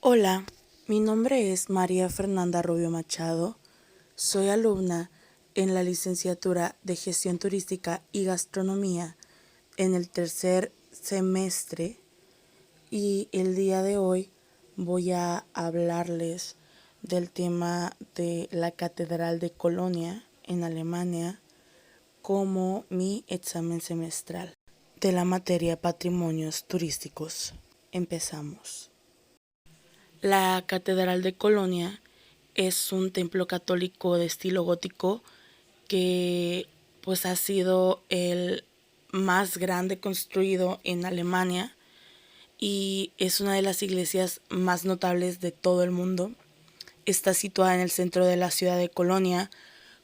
Hola, mi nombre es María Fernanda Rubio Machado. Soy alumna en la licenciatura de Gestión Turística y Gastronomía en el tercer semestre y el día de hoy voy a hablarles del tema de la Catedral de Colonia en Alemania como mi examen semestral de la materia Patrimonios Turísticos. Empezamos. La Catedral de Colonia es un templo católico de estilo gótico que pues ha sido el más grande construido en Alemania y es una de las iglesias más notables de todo el mundo. Está situada en el centro de la ciudad de Colonia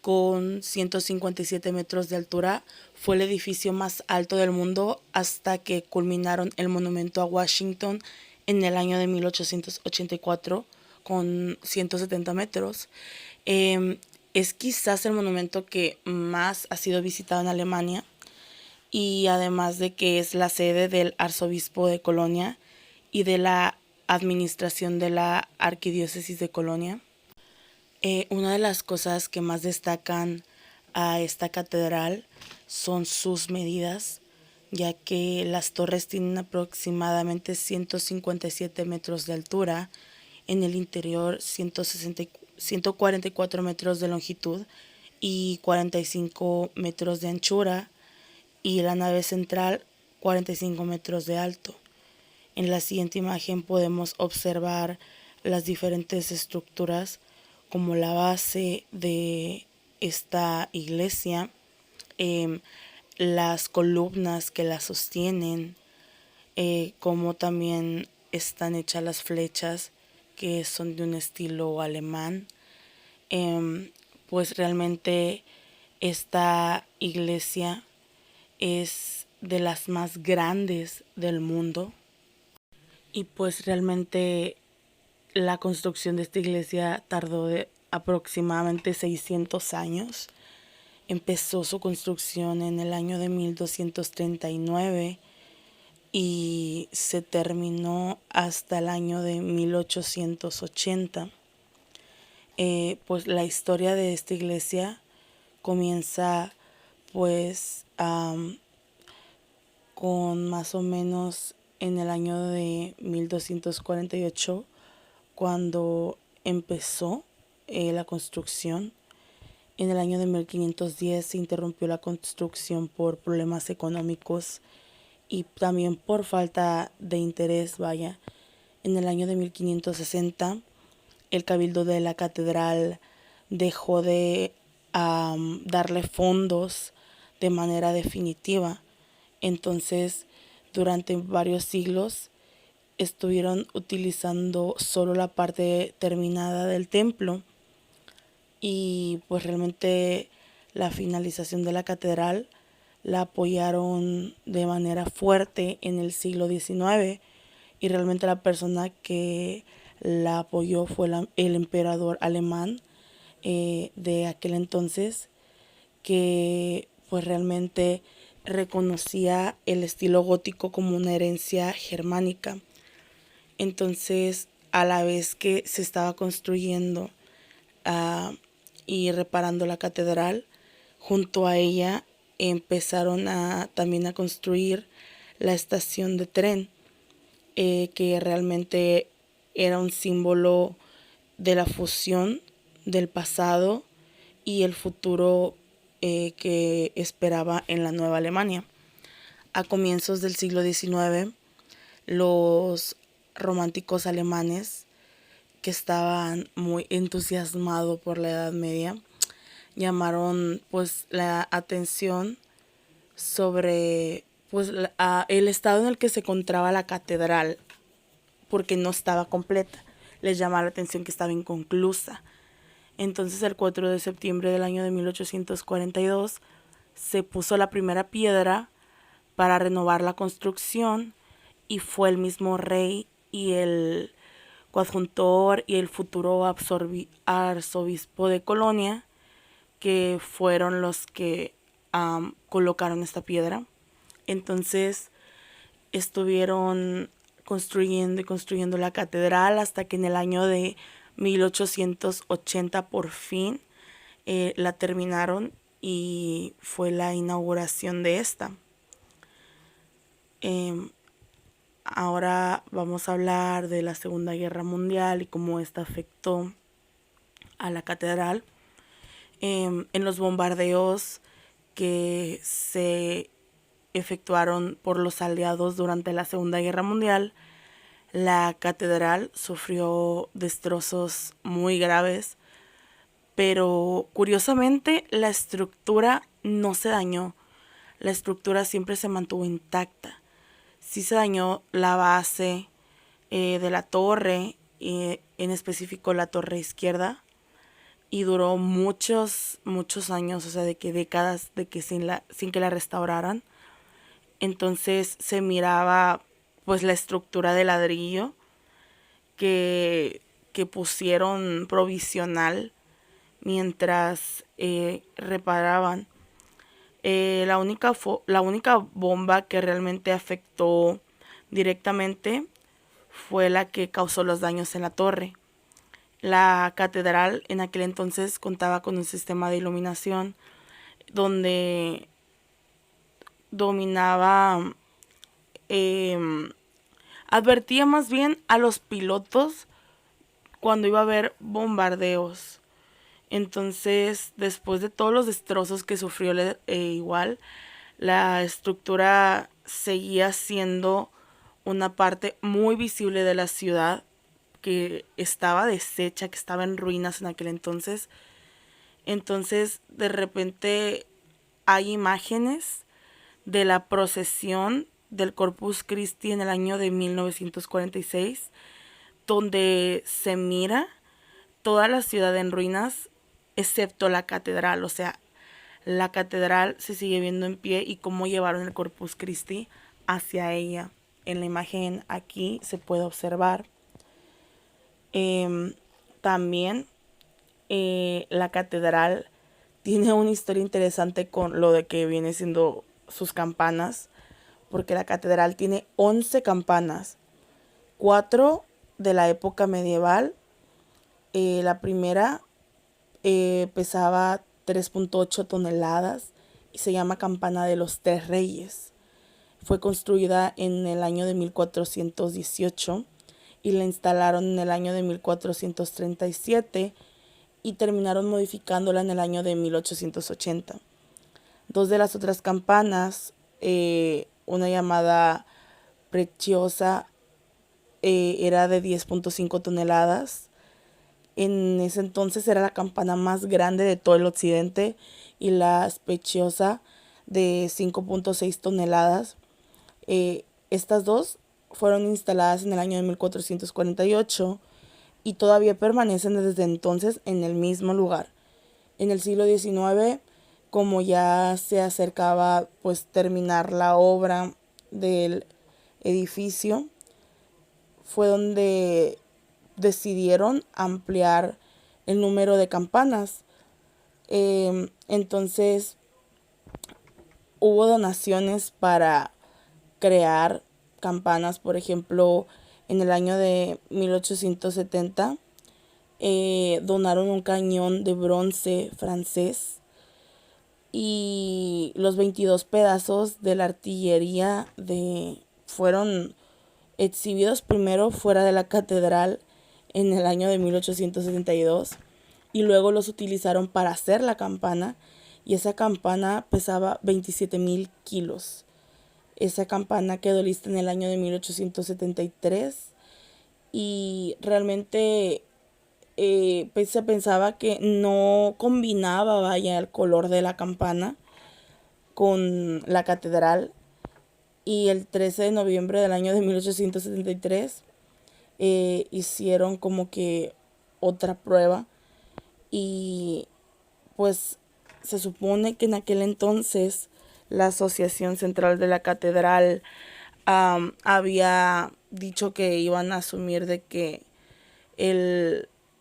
con 157 metros de altura. Fue el edificio más alto del mundo hasta que culminaron el monumento a Washington en el año de 1884 con 170 metros. Es quizás el monumento que más ha sido visitado en Alemania y además de que es la sede del arzobispo de Colonia y de la administración de la arquidiócesis de Colonia. Una de las cosas que más destacan a esta catedral son sus medidas, ya que las torres tienen aproximadamente 157 metros de altura, en el interior 144 metros de longitud y 45 metros de anchura, y la nave central 45 metros de alto. En la siguiente imagen podemos observar las diferentes estructuras como la base de esta iglesia, eh, las columnas que la sostienen, como también están hechas las flechas que son de un estilo alemán. Eh, pues realmente esta iglesia es de las más grandes del mundo y pues realmente la construcción de esta iglesia tardó de aproximadamente 600 años. Empezó su construcción en el año de 1239 y se terminó hasta el año de 1880. Pues la historia de esta iglesia comienza pues con más o menos en el año de 1248 cuando empezó la construcción. En el año de 1510 se interrumpió la construcción por problemas económicos y también por falta de interés, vaya. En el año de 1560 el cabildo de la catedral dejó de darle fondos de manera definitiva. Entonces, durante varios siglos estuvieron utilizando solo la parte terminada del templo y pues realmente la finalización de la catedral la apoyaron de manera fuerte en el siglo XIX y realmente la persona que la apoyó fue el emperador alemán de aquel entonces, que pues realmente reconocía el estilo gótico como una herencia germánica. Entonces, a la vez que se estaba construyendo uh, y reparando la catedral, junto a ella empezaron también a construir la estación de tren, que realmente era un símbolo de la fusión del pasado y el futuro que esperaba en la Nueva Alemania. A comienzos del siglo XIX, los románticos alemanes, que estaban muy entusiasmados por la Edad Media, llamaron pues la atención sobre pues el estado en el que se encontraba la catedral, porque no estaba completa. Les llamaba la atención que estaba inconclusa. Entonces el 4 de septiembre del año de 1842 se puso la primera piedra para renovar la construcción y fue el mismo rey y el coadjuntor y el futuro arzobispo de Colonia que fueron los que colocaron esta piedra. Entonces estuvieron construyendo y construyendo la catedral hasta que en el año de 1880 por fin la terminaron y fue la inauguración de esta. Em, Ahora vamos a hablar de la Segunda Guerra Mundial y cómo esta afectó a la catedral. En los bombardeos que se efectuaron por los aliados durante la Segunda Guerra Mundial, la catedral sufrió destrozos muy graves, pero curiosamente la estructura no se dañó. La estructura siempre se mantuvo intacta. Sí se dañó la base de la torre, en específico la torre izquierda, y duró muchos, muchos años, o sea, de que décadas de que sin que la restauraran. Entonces se miraba pues la estructura de ladrillo que pusieron provisional mientras reparaban. La única bomba que realmente afectó directamente fue la que causó los daños en la torre. La catedral en aquel entonces contaba con un sistema de iluminación donde dominaba, eh, advertía más bien a los pilotos cuando iba a haber bombardeos. Entonces, después de todos los destrozos que sufrió, igual, la estructura seguía siendo una parte muy visible de la ciudad que estaba deshecha, que estaba en ruinas en aquel entonces. Entonces, de repente hay imágenes de la procesión del Corpus Christi en el año de 1946, donde se mira toda la ciudad en ruinas, excepto la catedral. O sea, la catedral se sigue viendo en pie y cómo llevaron el Corpus Christi hacia ella. En la imagen aquí se puede observar. También la catedral tiene una historia interesante con lo de que viene siendo sus campanas, porque la catedral tiene 11 campanas, 4 de la época medieval. La primera pesaba 3.8 toneladas y se llama Campana de los Tres Reyes. Fue construida en el año de 1418 y la instalaron en el año de 1437 y terminaron modificándola en el año de 1880. Dos de las otras campanas, una llamada Preciosa, era de 10.5 toneladas. En ese entonces era la campana más grande de todo el occidente, y la Speciosa de 5.6 toneladas. Estas dos fueron instaladas en el año de 1448 y todavía permanecen desde entonces en el mismo lugar. En el siglo XIX, como ya se acercaba pues terminar la obra del edificio, fue donde decidieron ampliar el número de campanas. Entonces hubo donaciones para crear campanas. Por ejemplo, en el año de 1870 donaron un cañón de bronce francés y los 22 pedazos de la artillería fueron exhibidos primero fuera de la catedral en el año de 1872 y luego los utilizaron para hacer la campana, y esa campana pesaba 27,000 kilos. Esa campana quedó lista en el año de 1873 y realmente pues se pensaba que no combinaba, vaya, el color de la campana con la catedral, y el 13 de noviembre del año de 1873 hicieron como que otra prueba, y pues se supone que en aquel entonces la Asociación Central de la Catedral había dicho que iban a asumir de que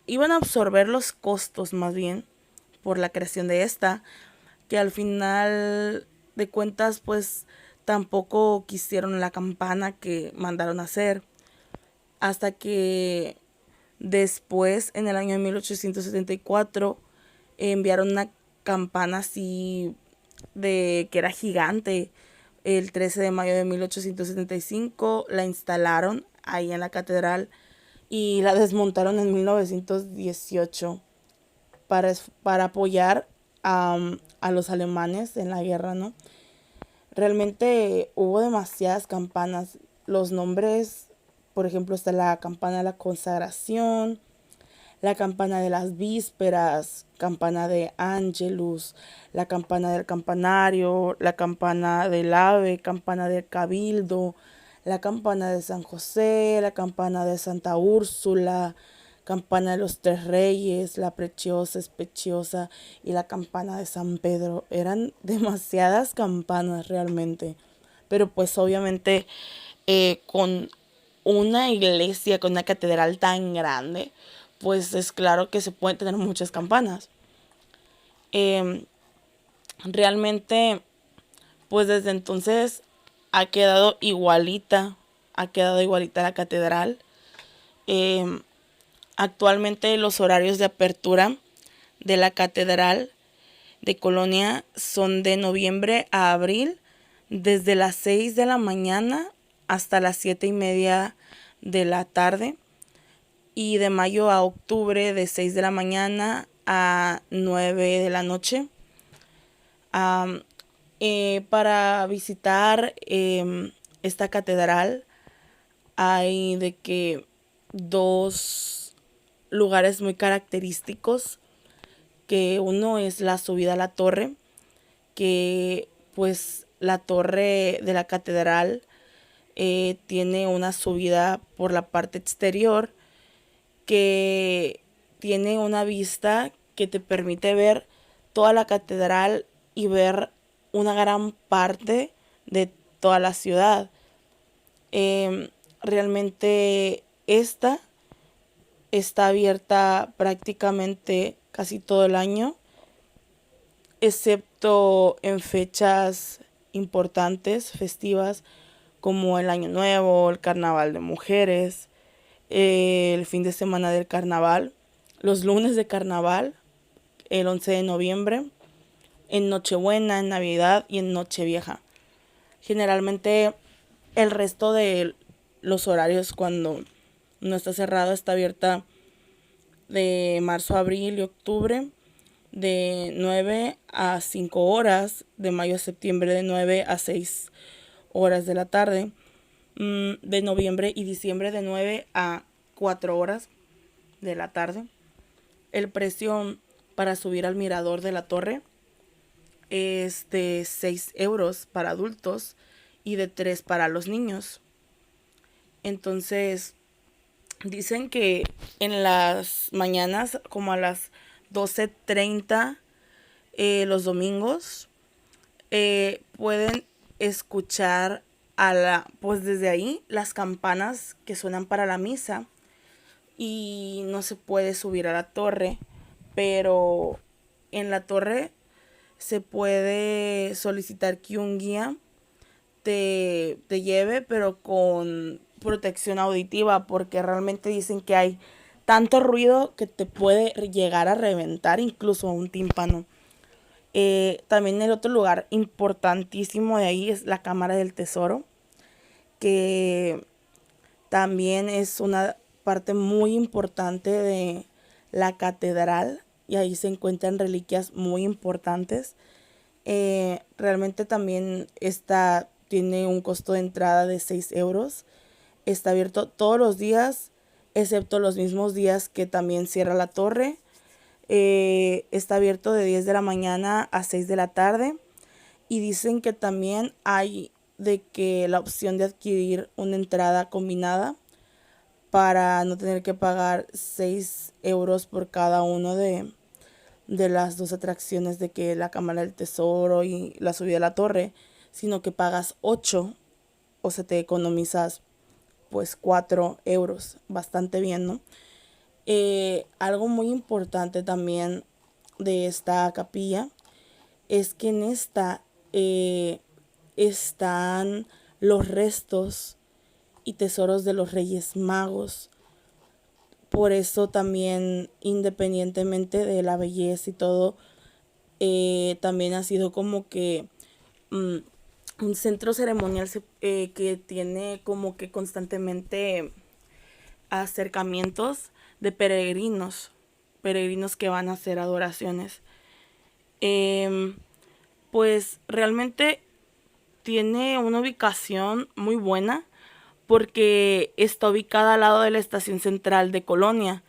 iban a absorber los costos más bien por la creación de esta, que al final de cuentas pues tampoco quisieron la campana que mandaron a hacer. hasta que después, en el año de 1874, enviaron una campana así de que era gigante. El 13 de mayo de 1875 la instalaron ahí en la catedral y la desmontaron en 1918 para apoyar a los alemanes en la guerra, ¿no? Realmente hubo demasiadas campanas. Los nombres, por ejemplo, está la campana de la consagración, la campana de las vísperas, campana de Angelus, la campana del campanario, la campana del ave, campana del cabildo, la campana de San José, la campana de Santa Úrsula, campana de los Tres Reyes, la Preciosa, Especiosa y la campana de San Pedro. Eran demasiadas campanas realmente. Pero pues obviamente con una iglesia, con una catedral tan grande, pues es claro que se pueden tener muchas campanas. Eh, Realmente, pues desde entonces ha quedado igualita la catedral. Eh, Actualmente los horarios de apertura de la catedral de Colonia son de noviembre a abril, desde las 6 de la mañana hasta las 7:30 de la tarde, y de mayo a octubre de 6 de la mañana a 9 de la noche. Am, para visitar esta catedral hay de que dos lugares muy característicos, que uno es la subida a la torre, que pues la torre de la catedral tiene una subida por la parte exterior que tiene una vista que te permite ver toda la catedral y ver una gran parte de toda la ciudad. Realmente esta está abierta prácticamente casi todo el año, excepto en fechas importantes, festivas, como el Año Nuevo, el Carnaval de Mujeres, el fin de semana del Carnaval, los lunes de Carnaval, el 11 de noviembre, en Nochebuena, en Navidad y en Nochevieja. Generalmente el resto de los horarios, cuando no está cerrada, está abierta de marzo a abril y octubre, de 9 a 5 horas, de mayo a septiembre de 9 a 6 horas de la tarde, de noviembre y diciembre de 9 a 4 horas de la tarde. El precio para subir al mirador de la torre es de 6 euros para adultos y de 3 para los niños. Entonces, dicen que en las mañanas, como a las 12:30, los domingos, pueden escuchar pues desde ahí las campanas que suenan para la misa, y no se puede subir a la torre, pero en la torre se puede solicitar que un guía te lleve, pero con protección auditiva, porque realmente dicen que hay tanto ruido que te puede llegar a reventar incluso un tímpano. También el otro lugar importantísimo de ahí es la Cámara del Tesoro, que también es una parte muy importante de la catedral, y ahí se encuentran reliquias muy importantes. Realmente también tiene un costo de entrada de 6 euros. Está abierto todos los días, excepto los mismos días que también cierra la torre. Está abierto de 10 de la mañana a 6 de la tarde. Y dicen que también hay de que la opción de adquirir una entrada combinada para no tener que pagar 6 euros por cada uno de las dos atracciones, de que la Cámara del Tesoro y la subida a la torre, sino que pagas 8, o se te economizas pues 4 euros, bastante bien, ¿no? Algo muy importante también de esta capilla es que en esta están los restos y tesoros de los Reyes Magos. Por eso también, independientemente de la belleza y todo, también ha sido como que mm, un centro ceremonial que tiene como que constantemente acercamientos de peregrinos que van a hacer adoraciones. Em, pues realmente tiene una ubicación muy buena porque está ubicada al lado de la estación central de Colonia.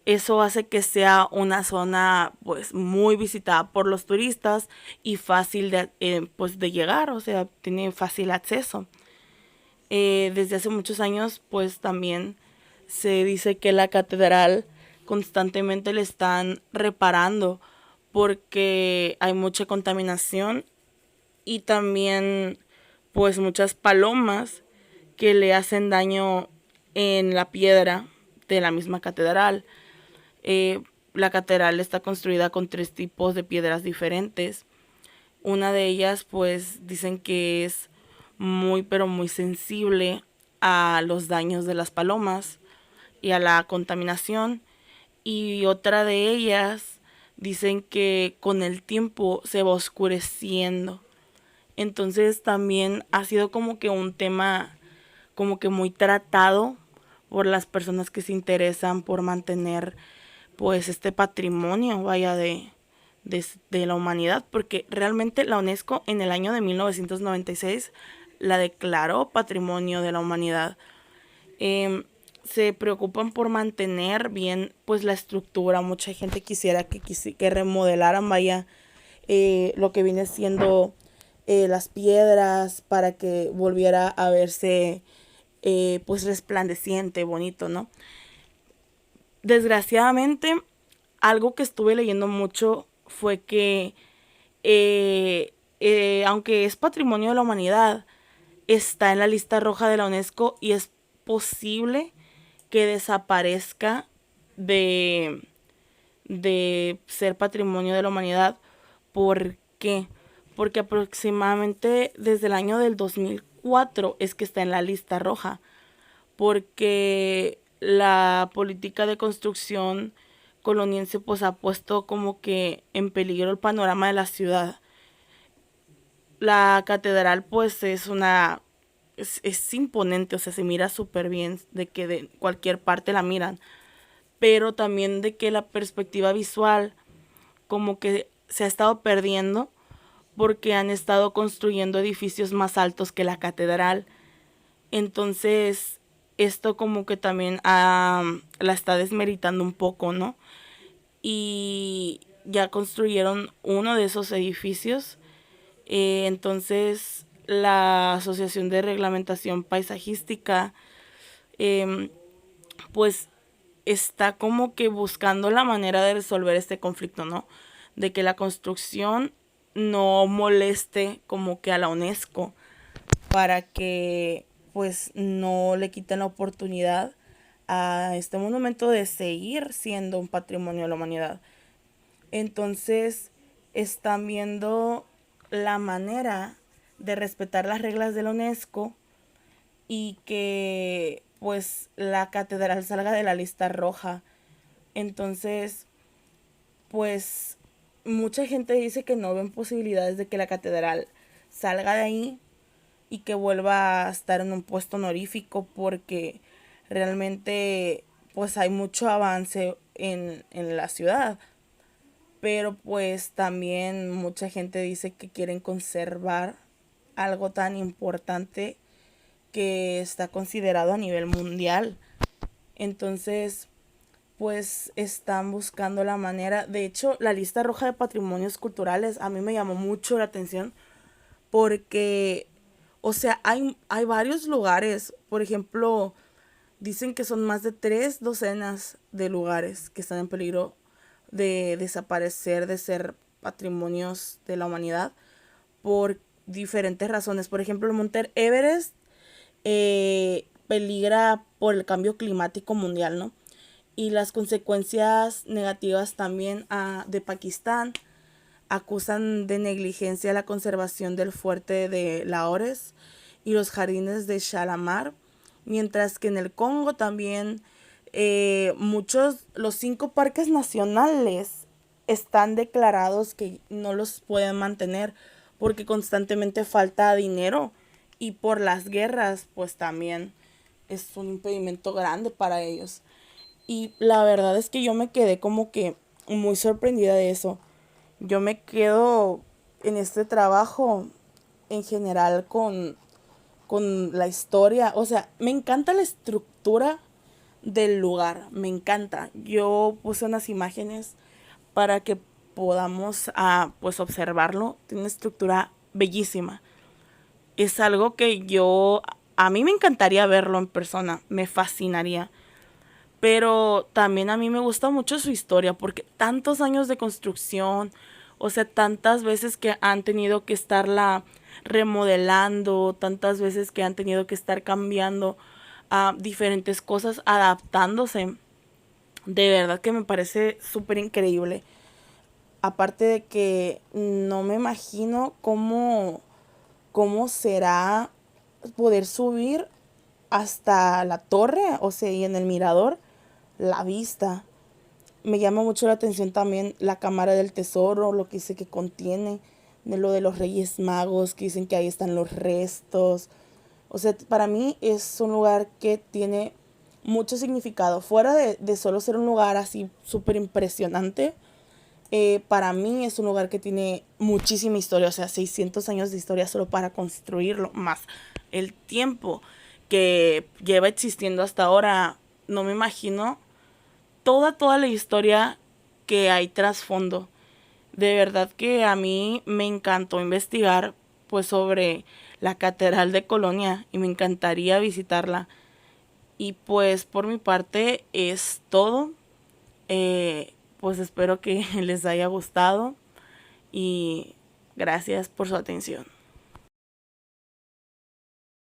Eso hace que sea una zona pues muy visitada por los turistas y fácil pues, de llegar, o sea, tiene fácil acceso. Desde hace muchos años pues también se dice que la catedral constantemente le están reparando porque hay mucha contaminación y también pues muchas palomas que le hacen daño en la piedra de la misma catedral. La catedral está construida con 3 tipos de piedras diferentes. Una de ellas pues dicen que es muy pero muy sensible a los daños de las palomas y a la contaminación. Y otra de ellas dicen que con el tiempo se va oscureciendo. Entonces también ha sido como que un tema como que muy tratado por las personas que se interesan por mantener pues este patrimonio, vaya, de la humanidad, porque realmente la UNESCO en el año de 1996 la declaró Patrimonio de la Humanidad. Se preocupan por mantener bien pues la estructura. Mucha gente quisiera que remodelaran, vaya, lo que viene siendo las piedras para que volviera a verse pues resplandeciente, bonito, ¿no? Desgraciadamente, algo que estuve leyendo mucho fue que aunque es patrimonio de la humanidad, está en la lista roja de la UNESCO y es posible que desaparezca de, de ser patrimonio de la humanidad. ¿Por qué? Porque aproximadamente desde el año del 2004 es que está en la lista roja, porque la política de construcción coloniense pues ha puesto como que en peligro el panorama de la ciudad. La catedral pues es imponente, o sea, se mira súper bien, de que de cualquier parte la miran, pero también de que la perspectiva visual como que se ha estado perdiendo porque han estado construyendo edificios más altos que la catedral. Entonces, esto como que también la está desmeritando un poco, ¿no? Y ya construyeron uno de esos edificios. Entonces, la Asociación de Reglamentación Paisajística, em, pues está como que buscando la manera de resolver este conflicto, ¿no? De que la construcción no moleste como que a la UNESCO para que pues no le quiten la oportunidad a este monumento de seguir siendo un patrimonio de la humanidad. Entonces están viendo la manera de respetar las reglas de la UNESCO y que pues la catedral salga de la lista roja. Entonces, pues mucha gente dice que no ven posibilidades de que la catedral salga de ahí y que vuelva a estar en un puesto honorífico porque realmente pues hay mucho avance en la ciudad. Pero pues también mucha gente dice que quieren conservar algo tan importante que está considerado a nivel mundial. Entonces, pues están buscando la manera. De hecho, la lista roja de patrimonios culturales a mí me llamó mucho la atención porque, o sea, hay varios lugares. Por ejemplo, dicen que son más de 3 docenas de lugares que están en peligro de desaparecer, de ser patrimonios de la humanidad por diferentes razones. Por ejemplo, el Monte Everest peligra por el cambio climático mundial, ¿no? Y las consecuencias negativas también de Pakistán acusan de negligencia la conservación del fuerte de Lahores y los jardines de Shalamar mientras que en el Congo también los 5 parques nacionales están declarados que no los pueden mantener porque constantemente falta dinero y por las guerras pues también es un impedimento grande para ellos. Y la verdad es que yo me quedé como que muy sorprendida de eso. Yo me quedo en este trabajo en general con la historia. O sea, me encanta la estructura del lugar. Me encanta. Yo puse unas imágenes para que podamos pues observarlo. Tiene una estructura bellísima. Es algo que a mí me encantaría verlo en persona. Me fascinaría. Pero también a mí me gusta mucho su historia porque tantos años de construcción, o sea, tantas veces que han tenido que estarla remodelando, tantas veces que han tenido que estar cambiando a diferentes cosas, adaptándose. De verdad que me parece súper increíble. Aparte de que no me imagino cómo será poder subir hasta la torre, o sea, y en el mirador, la vista. Me llama mucho la atención también la cámara del tesoro, lo que dice que contiene, de lo de los Reyes Magos, que dicen que ahí están los restos. O sea, para mí es un lugar que tiene mucho significado. Fuera de solo ser un lugar así súper impresionante, para mí es un lugar que tiene muchísima historia, o sea, 600 años de historia solo para construirlo, más el tiempo que lleva existiendo hasta ahora. No me imagino toda la historia que hay trasfondo. De verdad que a mí me encantó investigar pues sobre la Catedral de Colonia y me encantaría visitarla. Y pues por mi parte es todo. Pues espero que les haya gustado y gracias por su atención.